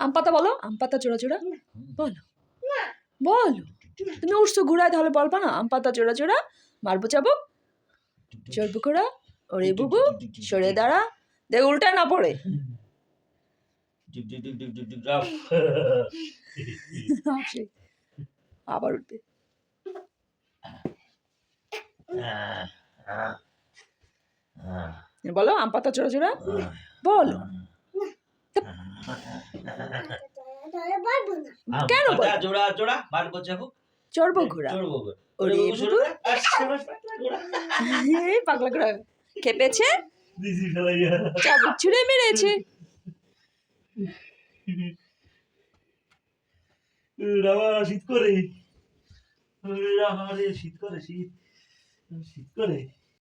আম পাতা বলো, আম পাতা জোড়া জোড়া বলো, বলো। তুমি উঠছো ঘুরায়, তাহলে বলবা না? আম পাতা জোড়া জোড়া, মারবো চাবুক, চড়বো ঘোড়া, ওরে বুবু সরে দাঁড়া, দেখ উল্টা না পড়ে। আবার উঠবে। বলো আম পাতা জোড়া জোড়া বলো। কেন জোড়া জোড়া মারবো চাবুক, চড়বো ঘোড়া, ওরে বুবু পাগলা ঘোড়া খেপেছে, চাবুক ছুঁড়ে মেরেছে। শীত করে, শীত করে, শীত শীত করে।